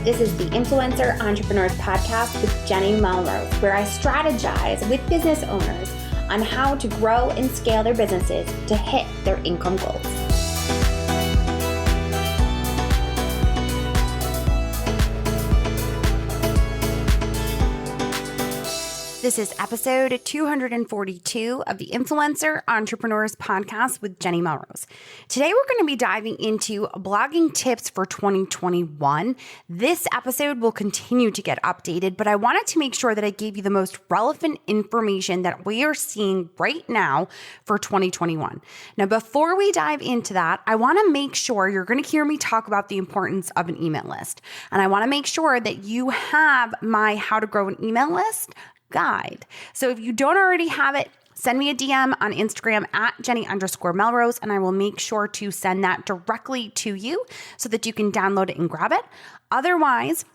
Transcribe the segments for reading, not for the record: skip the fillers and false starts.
This is the Influencer Entrepreneurs Podcast with Jenny Melrose, where I strategize with business owners on how to grow and scale their businesses to hit their income goals. This is episode 242 of the Influencer Entrepreneurs Podcast with Jenny Melrose. Today, we're going to be diving into blogging tips for 2021. This episode will continue to get updated, but I wanted to make sure that I gave you the most relevant information that we are seeing right now for 2021. Now, before we dive into that, I want to make sure you're going to hear me talk about the importance of an email list. And I want to make sure that you have my How to Grow an Email List guide. So if you don't already have it, send me a DM on Instagram at Jenny_Melrose, and I will make sure to send that directly to you so that you can download it and grab it. Otherwise,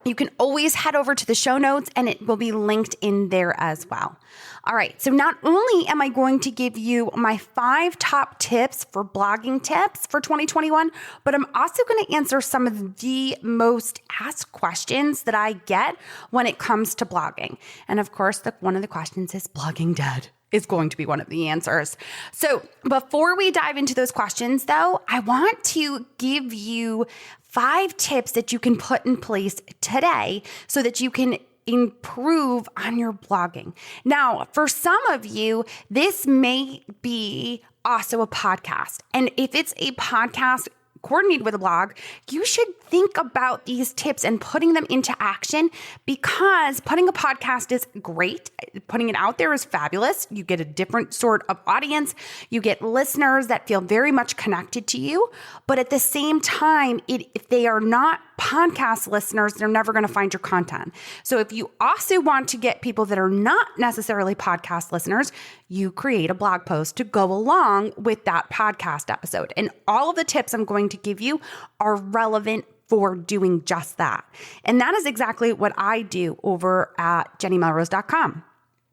you can always head over to the show notes and it will be linked in there as well. All right, so not only am I going to give you my 5 top tips for blogging tips for 2021, but I'm also going to answer some of the most asked questions that I get when it comes to blogging. And of course, one of the questions is blogging dead? Is going to be one of the answers. So before we dive into those questions though, I want to give you 5 tips that you can put in place today so that you can improve on your blogging. Now, for some of you, this may be also a podcast. And if it's a podcast coordinated with a blog, you should think about these tips and putting them into action, because putting a podcast is great. Putting it out there is fabulous. You get a different sort of audience. You get listeners that feel very much connected to you. But at the same time, if they are not podcast listeners, they're never going to find your content. So if you also want to get people that are not necessarily podcast listeners, you create a blog post to go along with that podcast episode. And all of the tips I'm going to give you are relevant for doing just that. And that is exactly what I do over at jennymelrose.com.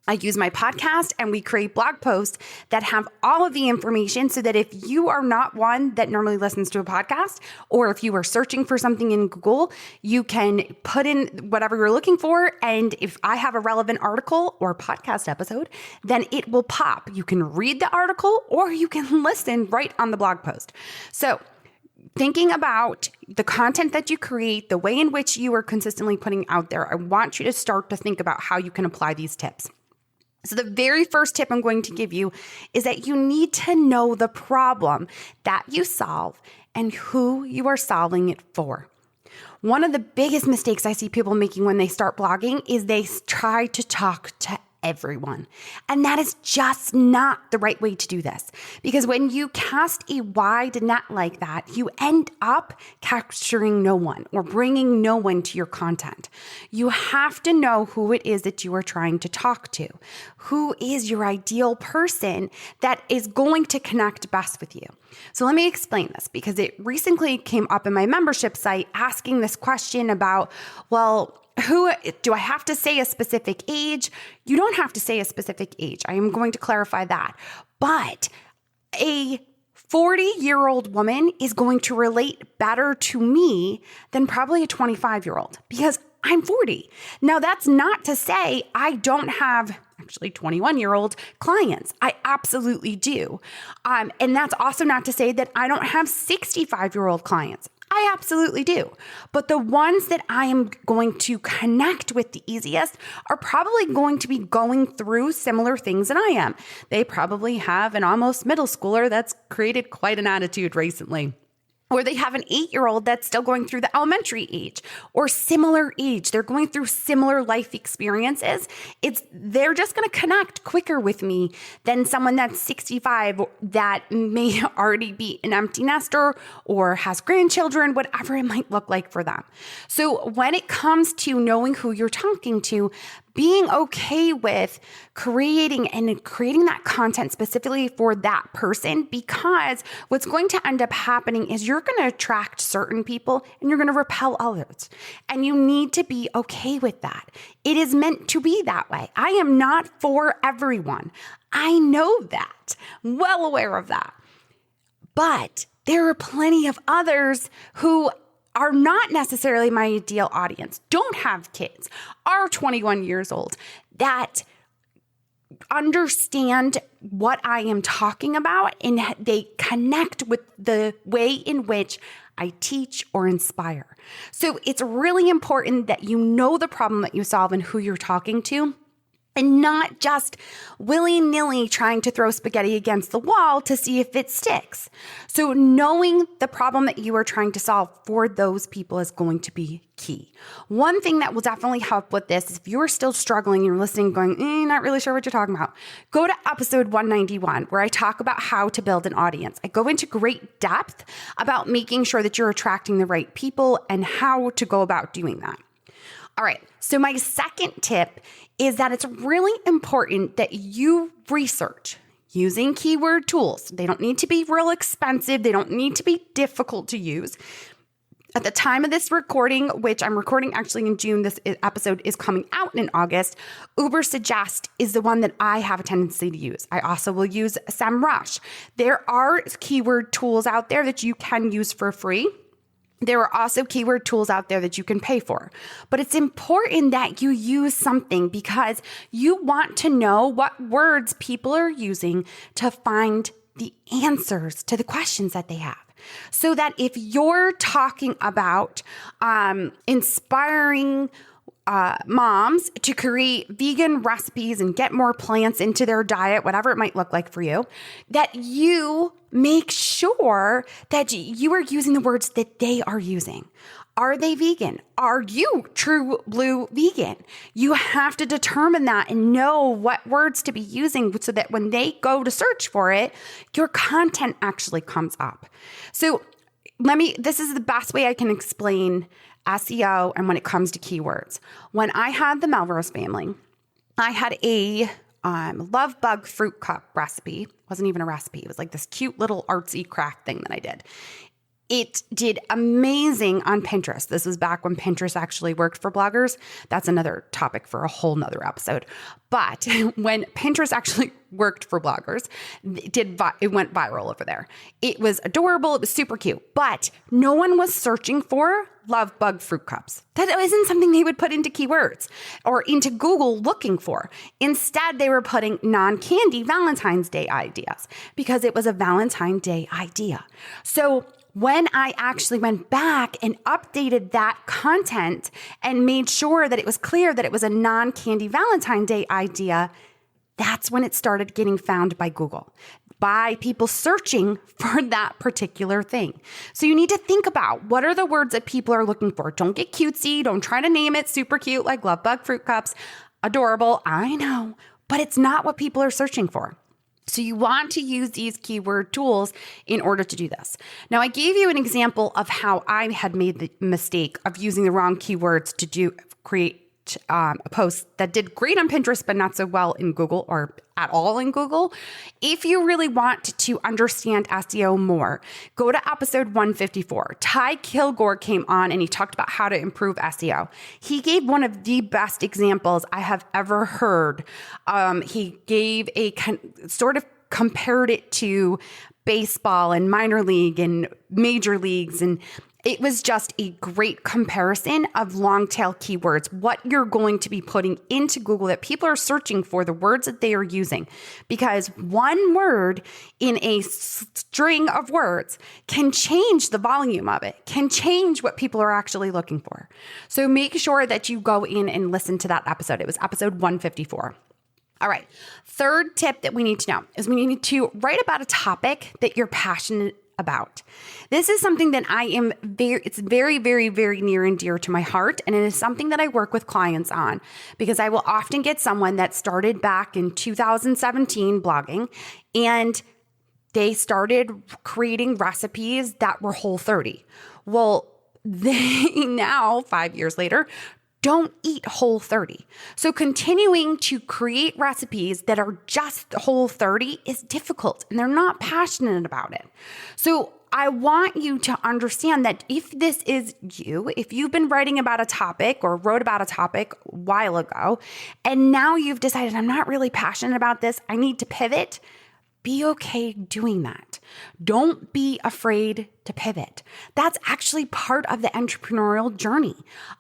I use my podcast and we create blog posts that have all of the information so that if you are not one that normally listens to a podcast, or if you are searching for something in Google, you can put in whatever you're looking for. And if I have a relevant article or podcast episode, then it will pop. You can read the article or you can listen right on the blog post. So thinking about the content that you create, the way in which you are consistently putting out there, I want you to start to think about how you can apply these tips. So the very first tip I'm going to give you is that you need to know the problem that you solve and who you are solving it for. One of the biggest mistakes I see people making when they start blogging is they try to talk to everyone. And that is just not the right way to do this. Because when you cast a wide net like that, you end up capturing no one or bringing no one to your content. You have to know who it is that you are trying to talk to. Who is your ideal person that is going to connect best with you? So let me explain this, because it recently came up in my membership site asking this question about, well, who do I have to say a specific age? You don't have to say a specific age. I am going to clarify that. But a 40-year-old woman is going to relate better to me than probably a 25-year-old, because I'm 40. Now, that's not to say I don't have actually 21-year-old clients. I absolutely do. And that's also not to say that I don't have 65-year-old clients. I absolutely do. But the ones that I am going to connect with the easiest are probably going to be going through similar things than I am. They probably have an almost middle schooler that's created quite an attitude recently. Or they have an 8-year-old that's still going through the elementary age or similar age. They're going through similar life experiences. They're just going to connect quicker with me than someone that's 65 that may already be an empty nester or has grandchildren, whatever it might look like for them. So when it comes to knowing who you're talking to, being okay with creating that content specifically for that person, because what's going to end up happening is you're going to attract certain people and you're going to repel others. And you need to be okay with that. It is meant to be that way. I am not for everyone. I know that, well aware of that. But there are plenty of others who are not necessarily my ideal audience, don't have kids, are 21 years old, that understand what I am talking about and they connect with the way in which I teach or inspire. So it's really important that you know the problem that you solve and who you're talking to, and not just willy-nilly trying to throw spaghetti against the wall to see if it sticks. So knowing the problem that you are trying to solve for those people is going to be key. One thing that will definitely help with this is if you're still struggling, you're listening going, not really sure what you're talking about, go to episode 191 where I talk about how to build an audience. I go into great depth about making sure that you're attracting the right people and how to go about doing that. All right, so my second tip is that it's really important that you research using keyword tools. They don't need to be real expensive. They don't need to be difficult to use. At the time of this recording, which I'm recording actually in June, this episode is coming out in August, Ubersuggest is the one that I have a tendency to use. I also will use SEMrush. There are keyword tools out there that you can use for free. There are also keyword tools out there that you can pay for, but it's important that you use something because you want to know what words people are using to find the answers to the questions that they have. So that if you're talking about inspiring moms to create vegan recipes and get more plants into their diet, whatever it might look like for you, that you make sure that you are using the words that they are using. Are they vegan? Are you true blue vegan? You have to determine that and know what words to be using so that when they go to search for it, your content actually comes up. So this is the best way I can explain SEO and when it comes to keywords. When I had the Melrose family, I had a love bug fruit cup recipe. It wasn't even a recipe. It was like this cute little artsy craft thing that I did. It did amazing on Pinterest. This was back when Pinterest actually worked for bloggers. That's another topic for a whole nother episode. But when Pinterest actually worked for bloggers, it went viral over there. It was adorable. It was super cute. But no one was searching for love bug fruit cups. That isn't something they would put into keywords or into Google looking for. Instead, they were putting non-candy Valentine's Day ideas because it was a Valentine's Day idea. So when I actually went back and updated that content and made sure that it was clear that it was a non-candy Valentine's Day idea, that's when it started getting found by Google, by people searching for that particular thing. So you need to think about what are the words that people are looking for. Don't get cutesy. Don't try to name it super cute like love bug fruit cups. Adorable, I know, but it's not what people are searching for. So you want to use these keyword tools in order to do this. Now, I gave you an example of how I had made the mistake of using the wrong keywords to create a post that did great on Pinterest, but not so well in Google or at all in Google. If you really want to understand SEO more, go to episode 154. Ty Kilgore came on and he talked about how to improve SEO. He gave one of the best examples I have ever heard. He gave sort of compared it to baseball and minor league and major leagues, and it was just a great comparison of long tail keywords, what you're going to be putting into Google that people are searching for, the words that they are using. Because one word in a string of words can change the volume of it, can change what people are actually looking for. So make sure that you go in and listen to that episode. It was episode 154. All right. Third tip that we need to know is we need to write about a topic that you're passionate about. This is something that it's very, very, very near and dear to my heart. And it is something that I work with clients on because I will often get someone that started back in 2017 blogging and they started creating recipes that were Whole30. Well, they now, 5 years later, don't eat Whole30. So continuing to create recipes that are just Whole30 is difficult and they're not passionate about it. So I want you to understand that if this is you, if you've been writing about a topic or wrote about a topic a while ago, and now you've decided, I'm not really passionate about this, I need to pivot, be okay doing that. Don't be afraid to pivot. That's actually part of the entrepreneurial journey.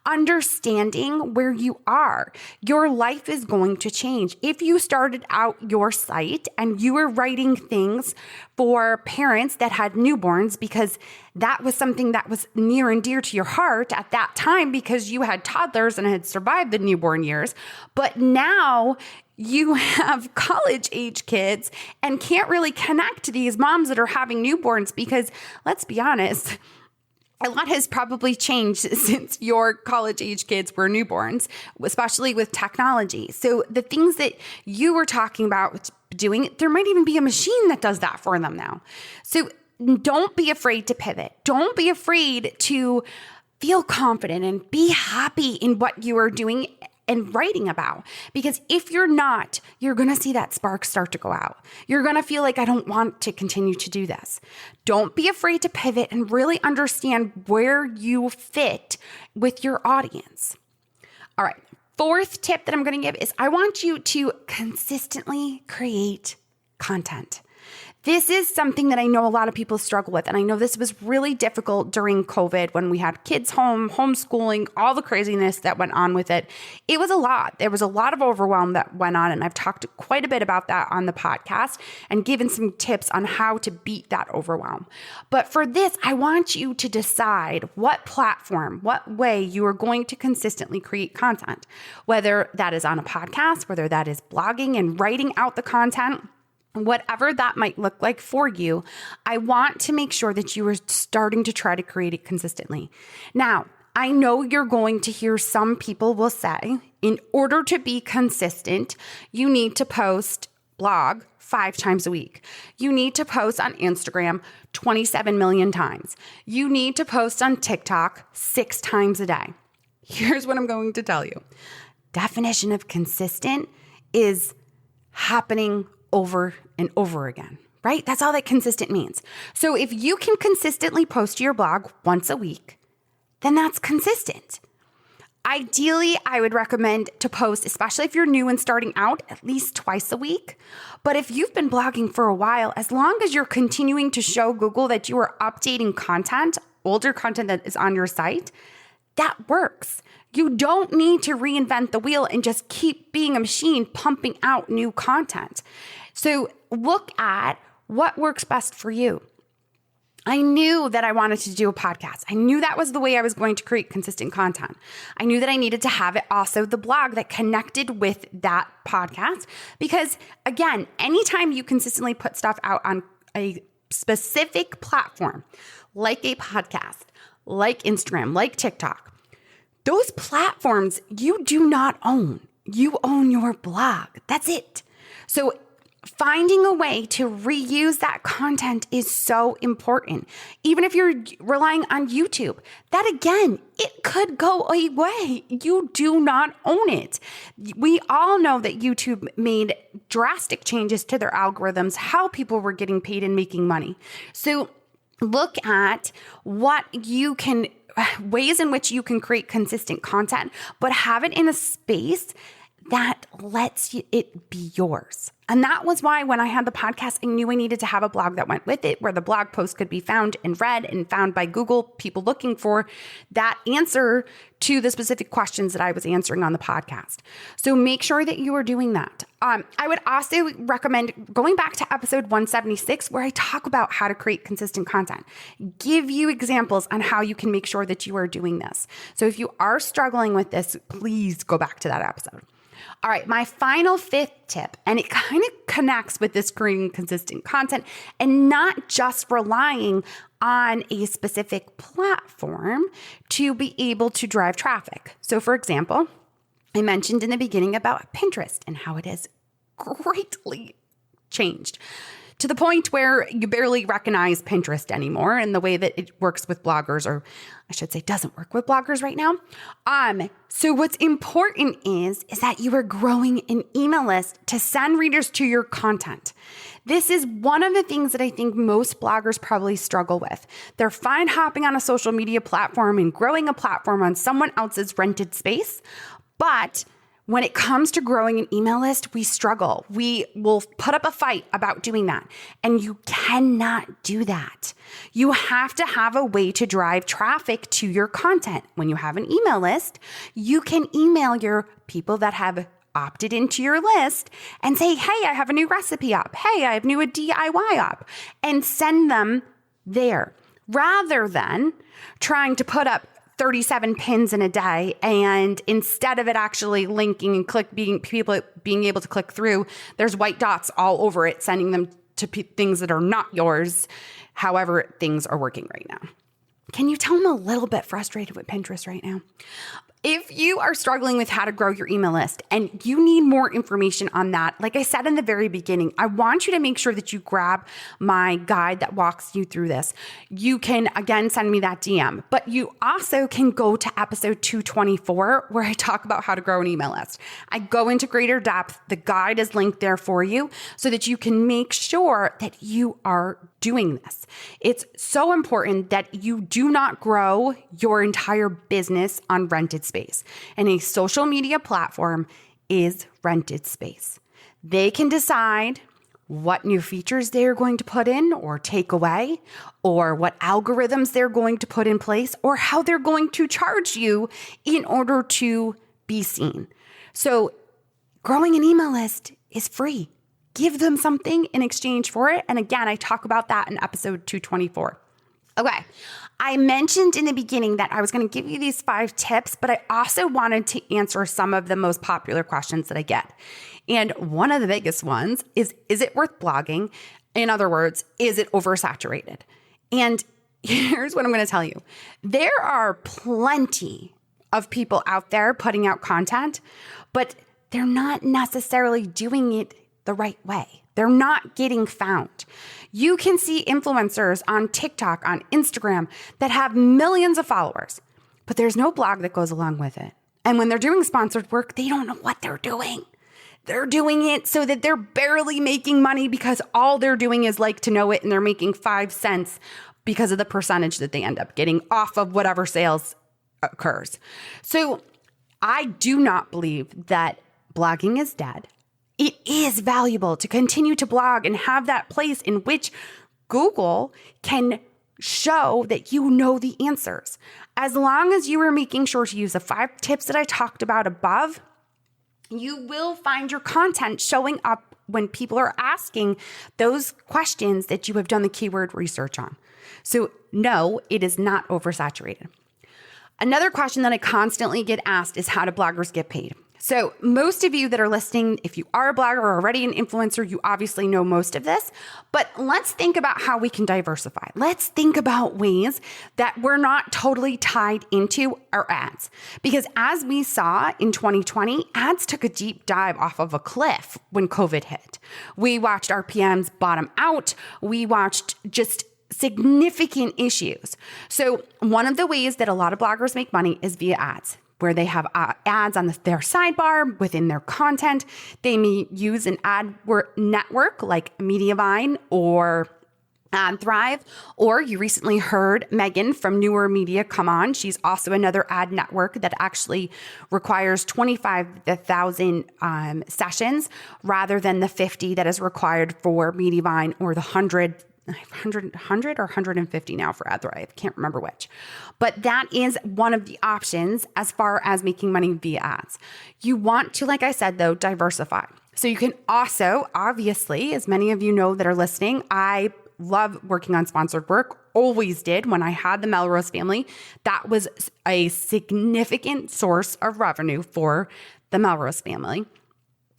Understanding where you are. Your life is going to change. If you started out your site and you were writing things for parents that had newborns because that was something that was near and dear to your heart at that time because you had toddlers and had survived the newborn years, but now you have college age kids and can't really connect to these moms that are having newborns because, let's be honest, a lot has probably changed since your college age kids were newborns, especially with technology. So the things that you were talking about doing, there might even be a machine that does that for them now. So don't be afraid to pivot. Don't be afraid to feel confident and be happy in what you are doing and writing about. Because if you're not, you're going to see that spark start to go out. You're going to feel like, I don't want to continue to do this. Don't be afraid to pivot and really understand where you fit with your audience. All right. Fourth tip that I'm going to give is I want you to consistently create content. This is something that I know a lot of people struggle with. And I know this was really difficult during COVID when we had kids home, homeschooling, all the craziness that went on with it. It was a lot. There was a lot of overwhelm that went on. And I've talked quite a bit about that on the podcast and given some tips on how to beat that overwhelm. But for this, I want you to decide what platform, what way you are going to consistently create content, whether that is on a podcast, whether that is blogging and writing out the content. Whatever that might look like for you, I want to make sure that you are starting to try to create it consistently. Now, I know you're going to hear some people will say, in order to be consistent, you need to blog 5 times a week. You need to post on Instagram 27 million times. You need to post on TikTok 6 times a day. Here's what I'm going to tell you. Definition of consistent is happening over and over again, right? That's all that consistent means. So if you can consistently post to your blog once a week, then that's consistent. Ideally, I would recommend to post, especially if you're new and starting out, at least twice a week. But if you've been blogging for a while, as long as you're continuing to show Google that you are updating content, older content that is on your site, that works. You don't need to reinvent the wheel and just keep being a machine pumping out new content. So look at what works best for you. I knew that I wanted to do a podcast. I knew that was the way I was going to create consistent content. I knew that I needed to have it also the blog that connected with that podcast. Because again, anytime you consistently put stuff out on a specific platform, like a podcast, like Instagram, like TikTok, those platforms you do not own. You own your blog. That's it. So finding a way to reuse that content is so important. Even if you're relying on YouTube, that again, it could go away. You do not own it. We all know that YouTube made drastic changes to their algorithms, how people were getting paid and making money. So look at ways in which you can create consistent content, but have it in a space that lets it be yours. And that was why when I had the podcast, I knew I needed to have a blog that went with it, where the blog post could be found and read and found by Google, people looking for that answer to the specific questions that I was answering on the podcast. So make sure that you are doing that. I would also recommend going back to episode 176, where I talk about how to create consistent content, give you examples on how you can make sure that you are doing this. So if you are struggling with this, please go back to that episode. All right, my final 5th tip, and it kind of connects with this creating consistent content and not just relying on a specific platform to be able to drive traffic. So for example, I mentioned in the beginning about Pinterest and how it has greatly changed. to the point where you barely recognize Pinterest anymore and the way that it works with bloggers, or I should say doesn't work with bloggers right now. So what's important is that you are growing an email list to send readers to your content. This is one of the things that I think most bloggers probably struggle with. They're fine hopping on a social media platform and growing a platform on someone else's rented space, but when it comes to growing an email list, we struggle. We will put up a fight about doing that. And you cannot do that. You have to have a way to drive traffic to your content. When you have an email list, you can email your people that have opted into your list and say, hey, I have a new recipe up. Hey, I have a DIY up, and send them there rather than trying to put up 37 pins in a day, and instead of it actually linking and people being able to click through, there's white dots all over it, sending them to things that are not yours. However, things are working right now. Can you tell I'm a little bit frustrated with Pinterest right now? If you are struggling with how to grow your email list and you need more information on that, like I said in the very beginning, I want you to make sure that you grab my guide that walks you through this. You can, again, send me that DM, but you also can go to episode 224 where I talk about how to grow an email list. I go into greater depth. The guide is linked there for you so that you can make sure that you are doing this. It's so important that you do not grow your entire business on rented space. And a social media platform is rented space. They can decide what new features they're going to put in or take away, or what algorithms they're going to put in place, or how they're going to charge you in order to be seen. So growing an email list is free. Give them something in exchange for it. And again, I talk about that in episode 224. Okay. I mentioned in the beginning that I was going to give you these 5 tips, but I also wanted to answer some of the most popular questions that I get. And one of the biggest ones is it worth blogging? In other words, is it oversaturated? And here's what I'm going to tell you. There are plenty of people out there putting out content, but they're not necessarily doing it the right way. They're not getting found. You can see influencers on TikTok, on Instagram that have millions of followers, but there's no blog that goes along with it. And when they're doing sponsored work, they don't know what they're doing. They're doing it so that they're barely making money because all they're doing is like to know it, and they're making 5 cents because of the percentage that they end up getting off of whatever sales occurs. So I do not believe that blogging is dead. It is valuable to continue to blog and have that place in which Google can show that you know the answers. As long as you are making sure to use the 5 tips that I talked about above, you will find your content showing up when people are asking those questions that you have done the keyword research on. So no, it is not oversaturated. Another question that I constantly get asked is, how do bloggers get paid? So most of you that are listening, if you are a blogger or already an influencer, you obviously know most of this, but let's think about how we can diversify. Let's think about ways that we're not totally tied into our ads. Because as we saw in 2020, ads took a deep dive off of a cliff when COVID hit. We watched RPMs bottom out. We watched just significant issues. So one of the ways that a lot of bloggers make money is via ads, where they have ads on their sidebar within their content. They may use an ad network like Mediavine or AdThrive, or you recently heard Megan from Newer Media come on. She's also another ad network that actually requires 25,000 sessions rather than the 50 that is required for Mediavine, or the 100 or 150 now for AdThrive. Can't remember which. But that is one of the options as far as making money via ads. You want to, like I said, though, diversify. So you can also, obviously, as many of you know that are listening, I love working on sponsored work. Always did when I had the Melrose family. That was a significant source of revenue for the Melrose family.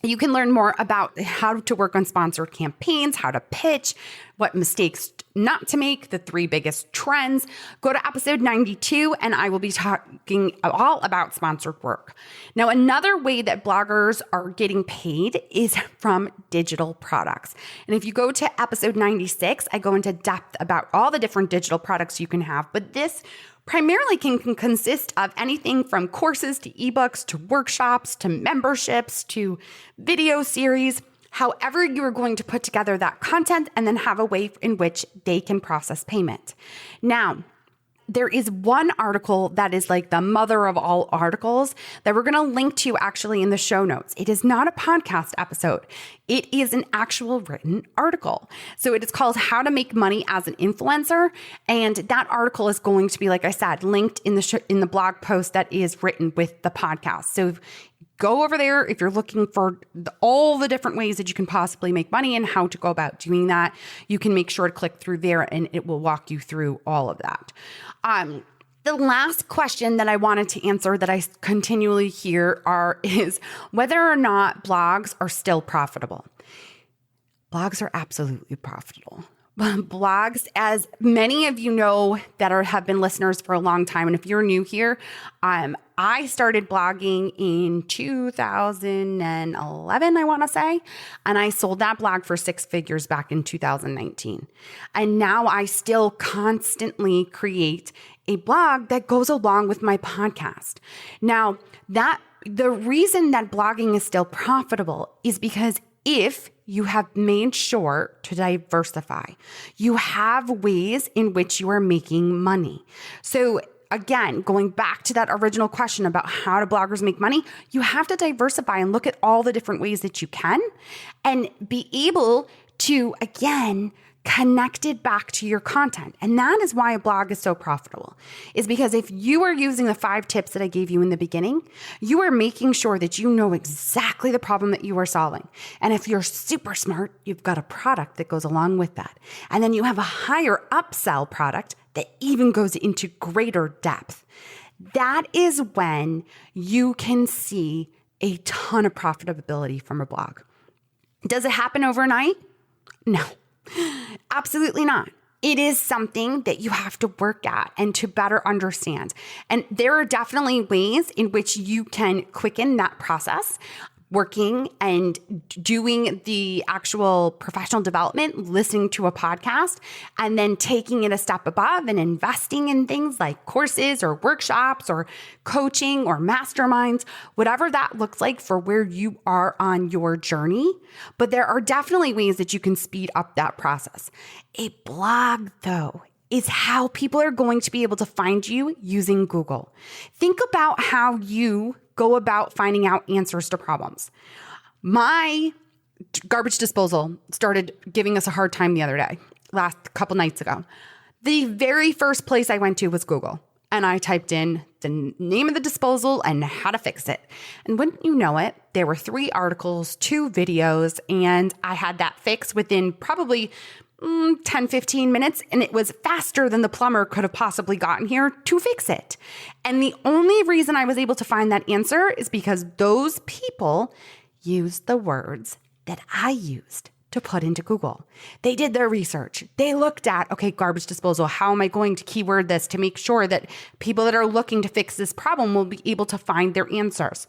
You can learn more about how to work on sponsored campaigns, how to pitch, what mistakes not to make, the 3 biggest trends. Go to episode 92 and I will be talking all about sponsored work. Now, another way that bloggers are getting paid is from digital products. And if you go to episode 96, I go into depth about all the different digital products you can have, but this primarily can consist of anything from courses to ebooks to workshops to memberships to video series, however you are going to put together that content and then have a way in which they can process payment. Now, there is one article that is like the mother of all articles that we're going to link to actually in the show notes. It is not a podcast episode. It is an actual written article. So it is called How to Make Money as an Influencer. And that article is going to be, like I said, linked in the blog post that is written with the podcast. So go over there if you're looking for all the different ways that you can possibly make money and how to go about doing that. You can make sure to click through there and it will walk you through all of that. The last question that I wanted to answer that I continually hear is whether or not blogs are still profitable. Blogs are absolutely profitable. Blogs, as many of you know that have been listeners for a long time, and if you're new here, I started blogging in 2011, I want to say, and I sold that blog for 6 figures back in 2019. And now I still constantly create a blog that goes along with my podcast. Now, the reason that blogging is still profitable is because if you have made sure to diversify, you have ways in which you are making money. So again, going back to that original question about how do bloggers make money, you have to diversify and look at all the different ways that you can and be able to, again, connect it back to your content. And that is why a blog is so profitable, is because if you are using the 5 tips that I gave you in the beginning, you are making sure that you know exactly the problem that you are solving. And if you're super smart, you've got a product that goes along with that. And then you have a higher upsell product that even goes into greater depth. That is when you can see a ton of profitability from a blog. Does it happen overnight? No. Absolutely not. It is something that you have to work at and to better understand. And there are definitely ways in which you can quicken that process, working and doing the actual professional development, listening to a podcast, and then taking it a step above and investing in things like courses or workshops or coaching or masterminds, whatever that looks like for where you are on your journey. But there are definitely ways that you can speed up that process. A blog, though, is how people are going to be able to find you using Google. Think about how you go about finding out answers to problems. My garbage disposal started giving us a hard time the other day, last couple nights ago. The very first place I went to was Google, and I typed in the name of the disposal and how to fix it. And wouldn't you know it, there were 3 articles, 2 videos, and I had that fixed within probably 10, 15 minutes, and it was faster than the plumber could have possibly gotten here to fix it. And the only reason I was able to find that answer is because those people used the words that I used to put into Google. They did their research. They looked at, okay, garbage disposal, how am I going to keyword this to make sure that people that are looking to fix this problem will be able to find their answers?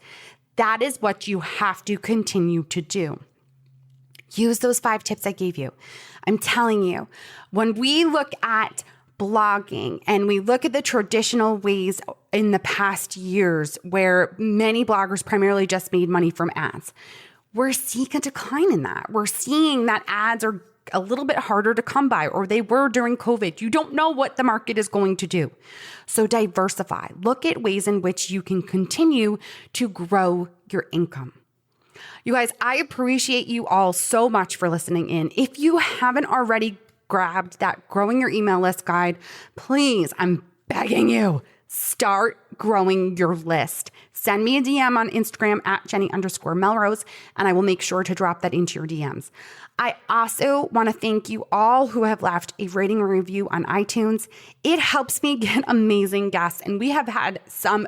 That is what you have to continue to do. Use those 5 tips I gave you. I'm telling you, when we look at blogging and we look at the traditional ways in the past years where many bloggers primarily just made money from ads, we're seeing a decline in that. We're seeing that ads are a little bit harder to come by, or they were during COVID. You don't know what the market is going to do. So diversify. Look at ways in which you can continue to grow your income. You guys, I appreciate you all so much for listening in. If you haven't already grabbed that Growing Your Email List guide, please, I'm begging you, start growing your list. Send me a DM on Instagram at Jenny_Melrose, and I will make sure to drop that into your DMs. I also want to thank you all who have left a rating or review on iTunes. It helps me get amazing guests, and we have had some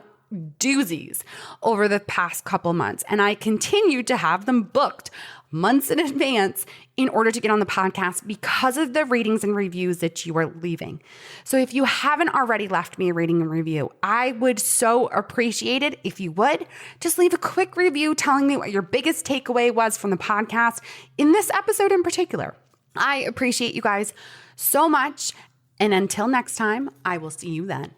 doozies over the past couple months, and I continue to have them booked months in advance in order to get on the podcast because of the ratings and reviews that you are leaving. So if you haven't already left me a rating and review, I would so appreciate it if you would just leave a quick review telling me what your biggest takeaway was from the podcast in this episode in particular. I appreciate you guys so much. And until next time, I will see you then.